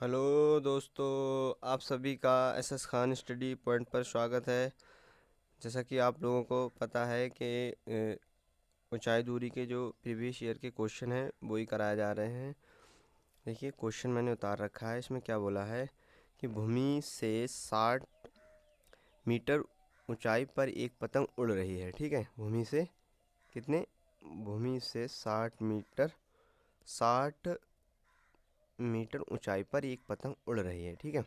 Hello दोस्तों, आप सभी का एसएस खान स्टडी पॉइंट पर स्वागत है। जैसा कि आप लोगों को पता है कि ऊंचाई दूरी के जो प्रीवियस ईयर के क्वेश्चन हैं वो ही कराए जा रहे हैं। देखिए क्वेश्चन मैंने उतार रखा है, इसमें क्या बोला है कि भूमि से 60 मीटर ऊंचाई पर एक पतंग उड़ रही है। ठीक है, भूमि से कितने, भूमि से 60 मीटर ऊंचाई पर एक पतंग उड़ रही है। ठीक है,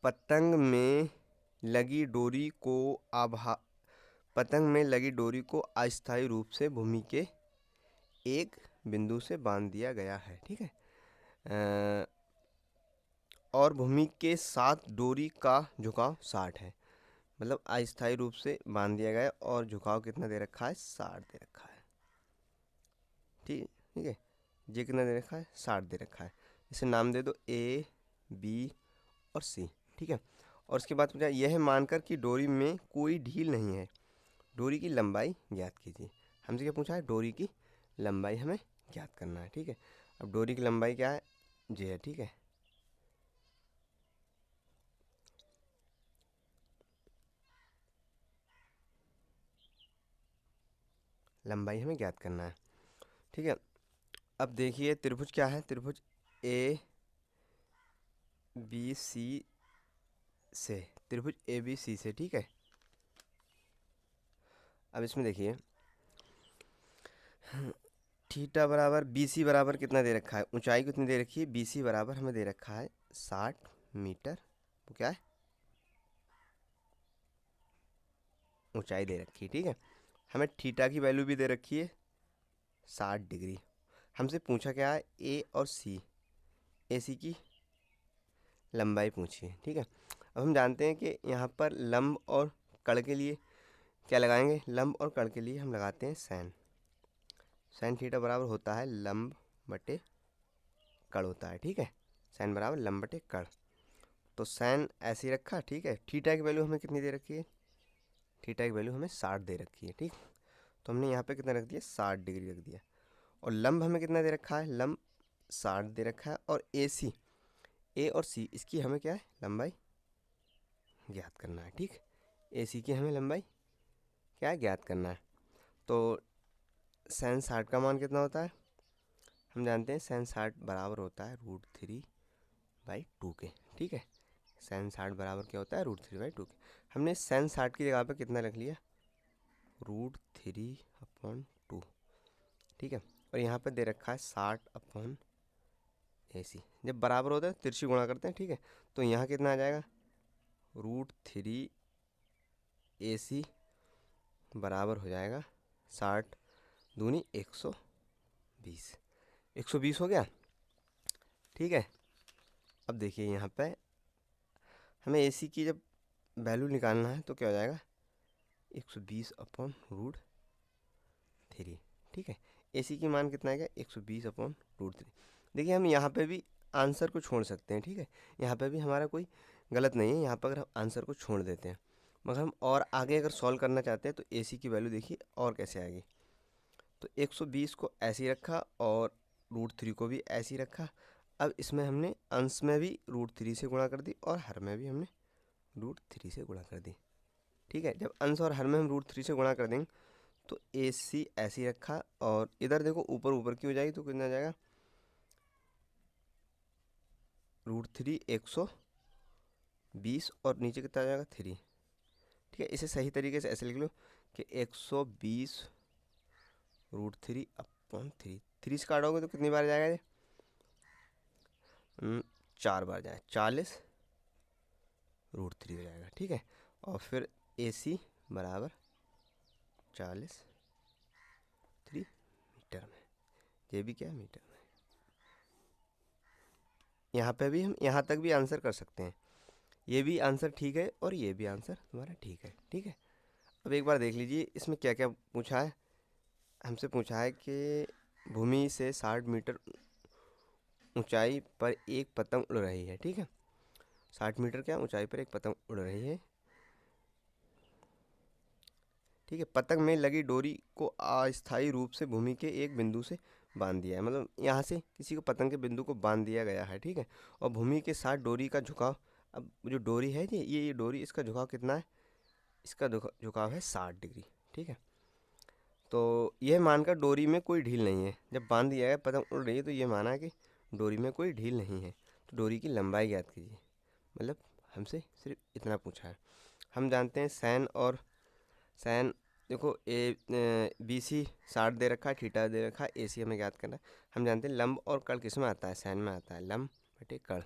पतंग में लगी डोरी को आभा पतंग में लगी डोरी को अस्थायी रूप से भूमि के एक बिंदु से बांध दिया गया है। ठीक है, और भूमि के साथ डोरी का झुकाव 60 है। मतलब अस्थायी रूप से बांध दिया गया है और झुकाव कितना दे रखा है, 60 दे रखा है। ठीक ठीक है, ये कितना दे रखा है, 60 दे रखा है। इसे नाम दे दो ए, बी और सी। ठीक है, और उसके बाद पूछा यह मानकर कि डोरी में कोई ढील नहीं है, डोरी की लंबाई ज्ञात कीजिए। हमसे क्या पूछा है, डोरी की लंबाई हमें ज्ञात करना है। ठीक है, अब डोरी की लंबाई क्या है, जे है। ठीक है, लंबाई हमें ज्ञात करना है। ठीक है, अब देखिए त्रिभुज क्या है, त्रिभुज ए बी सी से, त्रिभुज ए बी सी से। ठीक है, अब इसमें देखिए थीटा बराबर बी सी बराबर कितना दे रखा है, ऊंचाई कितनी दे रखी है, बी सी बराबर हमें दे रखा है 60 मीटर। वो क्या है, ऊंचाई दे रखी है। ठीक है, हमें थीटा की वैल्यू भी दे रखी है 60 डिग्री। हमसे पूछा क्या है, ए और सी, ए सी की लंबाई पूछी है। ठीक है, अब हम जानते हैं कि यहाँ पर लंब और कड़ के लिए क्या लगाएंगे, लंब और कड़ के लिए हम लगाते हैं सैन। सैन थीटा बराबर होता है लंब बटे कड़ होता है। ठीक है, सैन बराबर लंब बटे कड़। तो सैन ऐसे ही रखा। ठीक है, थीटा की वैल्यू हमें कितनी दे रखी है, थीटा की वैल्यू हमें 60 दे रखी है। ठीक, तो हमने यहाँ पे कितना रख दिया, 60 डिग्री रख दिया। और लंब हमें कितना दे रखा है, लंब 60 दे रखा है। और ए सी, ए और सी, इसकी हमें क्या है, लंबाई ज्ञात करना है। ठीक, ए सी की हमें लंबाई क्या है, ज्ञात करना है। तो सैन 60 का मान कितना होता है, हम जानते हैं सैन 60 बराबर होता है √3/2 के। ठीक है, सैन 60 बराबर क्या होता है, √3/2 के। हमने सैन 60 की जगह पे कितना रख लिया, √3/2। ठीक है, और यहाँ पे दे रखा है 60/AC। जब बराबर होता है तिरछी गुणा करते हैं। ठीक है, तो यहाँ कितना आ जाएगा, √3AC बराबर हो जाएगा 60 दूनी 120, 120 हो गया। ठीक है, अब देखिए यहाँ पे हमें AC की जब वैल्यू निकालना है तो क्या हो जाएगा, 120/√3। ठीक है, AC की मान कितना है, 120/√3। देखिए हम यहाँ पे भी आंसर को छोड़ सकते हैं। ठीक है, यहाँ पे भी हमारा कोई गलत नहीं है, यहाँ पर अगर हम आंसर को छोड़ देते हैं, मगर हम और आगे अगर सॉल्व करना चाहते हैं तो AC की वैल्यू देखिए और कैसे आएगी। तो 120 को ऐसे ही रखा और √3 को भी ऐसे ही रखा। अब इसमें हमने अंश में भी √3 से गुणा कर दी और हर में भी हमने √3 से गुणा कर दी। ठीक है, जब अंश और हर में हम √3 से गुणा कर देंगे तो ए सी ऐसे ही रखा। और इधर देखो ऊपर ऊपर की हो जाएगी तो कितना आ जाएगा, √3 120 और नीचे कितना आ जाएगा 3। ठीक है, इसे सही तरीके से ऐसे लिख लो कि 120√3/3। 3 से काटोगे तो कितनी बार जाएगा ये, 4 बार जाएगा, 40√3 हो जाएगा। ठीक है, और फिर ए सी बराबर 40 3 मीटर में, ये भी क्या है, मीटर में। यहाँ पे भी हम यहाँ तक भी आंसर कर सकते हैं, ये भी आंसर ठीक है और ये भी आंसर तुम्हारा ठीक है। ठीक है, अब एक बार देख लीजिए इसमें क्या क्या पूछा है। हमसे पूछा है कि भूमि से 60 मीटर ऊंचाई पर एक पतंग उड़ रही है। ठीक है, 60 मीटर क्या ऊंचाई पर एक पतंग उड़ रही है। ठीक है, पतंग में लगी डोरी को अस्थायी रूप से भूमि के एक बिंदु से बांध दिया है, मतलब यहाँ से किसी को पतंग के बिंदु को बांध दिया गया है, ठीक है। और भूमि के साथ डोरी का झुकाव, अब जो डोरी है ये डोरी, इसका झुकाव कितना है, इसका झुकाव है 60 डिग्री, ठीक है। तो यह मानकर डोरी में कोई ढील नहीं है, जब बांध दिया है पतंग उड़ रही है तो ये माना है कि डोरी में कोई ढील नहीं है। तो डोरी की लंबाई ज्ञात कीजिए, मतलब हमसे सिर्फ इतना पूछा है। हम जानते हैं सैन देखो बी सी 60 दे रखा है, थीटा दे रखा है, ए सी हमें ज्ञात करना है। हम जानते हैं लंब और कड़ किस में आता है, सैन में आता है, लंब बटे कड़,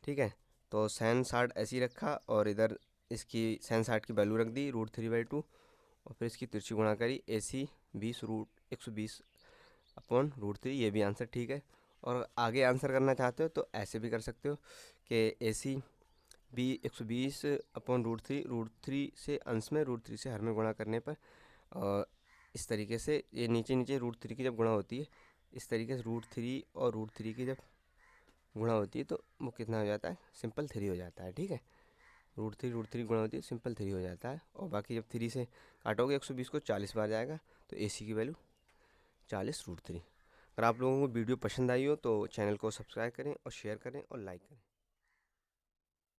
ठीक है। तो सैन 60 ऐसी रखा और इधर इसकी सैन 60 की वैल्यू रख दी √3/2, और फिर इसकी तिरछी गुणा करी, ए सी 120 ये भी आंसर ठीक है। और आगे आंसर करना चाहते हो तो ऐसे भी कर सकते हो कि ए सी बी 120/√3 से अंश में √3 से हर में गुणा करने पर, और इस तरीके से ये नीचे नीचे √3 की जब गुणा होती है, इस तरीके से √3 और √3 की जब गुणा होती है तो वो कितना हो जाता है, सिंपल 3 हो जाता है, ठीक है। √3 गुणा होती है, सिंपल 3 हो जाता है। और बाकी जब 3 से काटोगे 120 को 40 बार जाएगा, तो ए सी की वैल्यू 40√3। अगर आप लोगों को वीडियो पसंद आई हो तो चैनल को सब्सक्राइब करें और शेयर करें और लाइक करें।